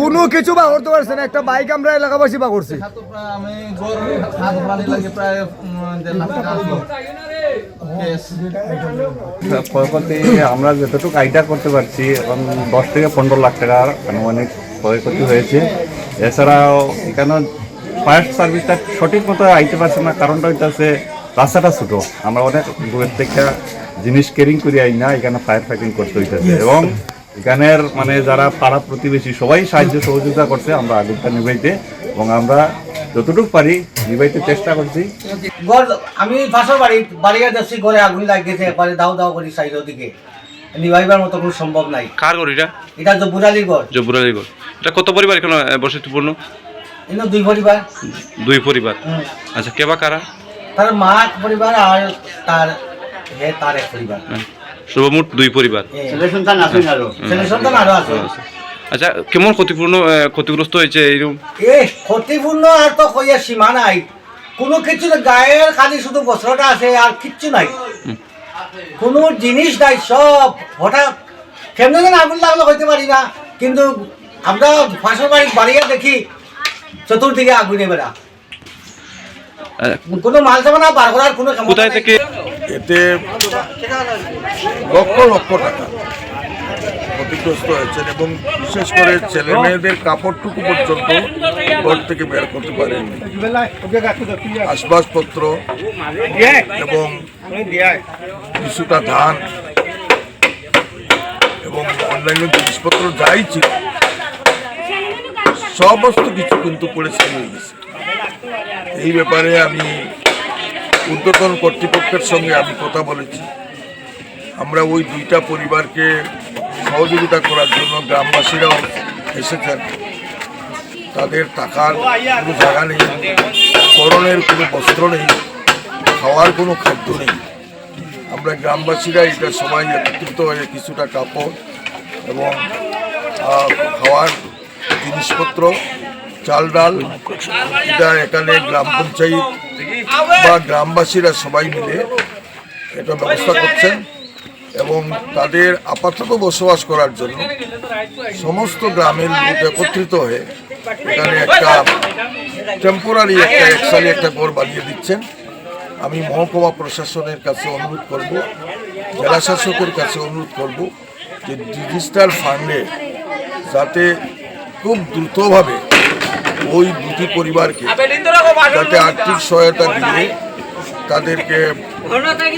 কোনো কিছু বা করতে পারছে না, একটা বাইক আমরা এলাকাবাসী বা করছি। আমি প্রায় 1.5 লাখ টাকা আসলো। ক্ষয়ক্ষতি আমরা যতটুকু আইডিয়া করতে পারছি এখন 10 থেকে 15 লাখ টাকার আনুমানিক ক্ষয়ক্ষতি হয়েছে। এছাড়াও এখানে ফায়ার সার্ভিসটা সঠিক মতো আইতে পারছে না, কারণটা হইতেছে রাস্তাটা ছোটো, আমরা অনেক দূরের থেকে জিনিস ক্যারিং করে আই না, এখানে ফায়ার ফাইটিং করতে হইতেছে। এবং এখানের মানে যারা পাড়া প্রতিবেশী সবাই সাহায্য সহযোগিতা করছে আমরা আগুনটা নিভাইতে, এবং আমরা যতটুকু পারি নিভাইতে চেষ্টা করছি। আমি পাশের বাড়িয়ে দেখছি ঘরে আগুন লাগিয়েছে, একবারে দাও দাও করি সাইডের দিকে, নিভাইবার মতো কোনো সম্ভব নাই। কার ঘর এটা? এটা জবুরালির ঘর। জবুরালির ঘর। এটা কত পরিবার এখানে বসতিপূর্ণ? এখানে 2 পরিবার। 2 পরিবার। আচ্ছা, কেবা কারা? তার মা এক পরিবার আর তার এক পরিবার। সর্বমোট 2 পরিবার। ছেলে সন্তান আরো আছে। আচ্ছা, কেমন ক্ষতিগ্রস্ত হয়েছে এইরকম? ক্ষতিপূর্ণ আর তো কইয়া সীমা নাই, কোনো কিছু গায়ের খালি শুধু বস্ত্রটা আছে আর কিচ্ছু নাই, কোনো জিনিস নাই। সব হঠাৎ কেমন যেন আগুন লাগলো হইতে পারি না, কিন্তু আমরা পাশের বাড়িয়ে দেখি চতুর্দিকে আগুনে বেড়া, কোনো মাল সামানা বার করার কোনো কোথায় থেকে? এতে লক্ষ লক্ষ টাকা ক্ষতিগ্রস্ত হয়েছেন, এবং বিশেষ করে ছেলে মেয়েদের কাপড়টুকু পর্যন্ত ঘর থেকে বের করতে পারেননি। আসবাবপত্র এবং কিছুটা ধান এবং অন্যান্য জিনিসপত্র যাই ছিল সমস্ত কিছু কিন্তু পড়ে ছেড়ে গেছে। এই ব্যাপারে আমি ঊর্ধ্বতন কর্তৃপক্ষের সঙ্গে আমি কথা বলেছি। আমরা ওই 2টা পরিবারকে সহযোগিতা করার জন্য গ্রামবাসীরাও এসেছেন। তাদের থাকার কোনো জায়গা নেই, পরনের কোনো বস্ত্র নেই, খাওয়ার কোনো খাদ্য নেই। আমরা গ্রামবাসীরা এটা সবাই একত্রিত হয়ে কিছুটা কাপড় এবং খাওয়ার জিনিসপত্র, চাল ডাল, এটা এখানে গ্রাম পঞ্চায়েত বা গ্রামবাসীরা সবাই মিলে এটা ব্যবস্থা করছেন, এবং তাদের আপাতত বসবাস করার জন্য সমস্ত গ্রামের লোক একত্রিত হয়ে এখানে একটা টেম্পোরারি একসালি একটা ঘর বানিয়ে দিচ্ছেন। আমি মহকুমা প্রশাসনের কাছে অনুরোধ করব, জেলা শাসকের কাছে অনুরোধ করব যে ডিজিটাল ফান্ডে যাতে খুব দ্রুতভাবে ওই 2টি পরিবারকে যাতে আর্থিক সহায়তা দিয়ে তাদেরকে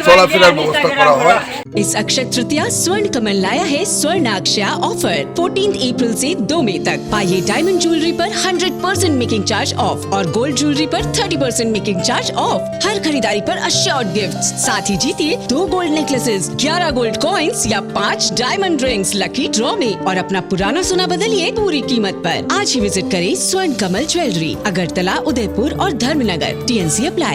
চলাফেরার ব্যবস্থা করা হয়। इस अक्षय तृतीया स्वर्ण कमल लाया है स्वर्ण अक्षय ऑफर 14 अप्रैल से 2 मई तक। पाइए डायमंड ज्वेलरी पर 100% मेकिंग चार्ज ऑफ और गोल्ड ज्वेलरी पर 30% मेकिंग चार्ज ऑफ। हर खरीदारी पर अश्योर्ड गिफ्ट्स, साथ ही जीतिए 2 गोल्ड नेकलेसेस, 11 गोल्ड कॉइन्स या 5 डायमंड रिंग्स लकी ड्रॉ में, और अपना पुराना सोना बदलिए पूरी कीमत पर। आज ही विजिट करें स्वर्ण कमल ज्वेलरी, अगरतला, उदयपुर और धर्मनगर। TNC apply.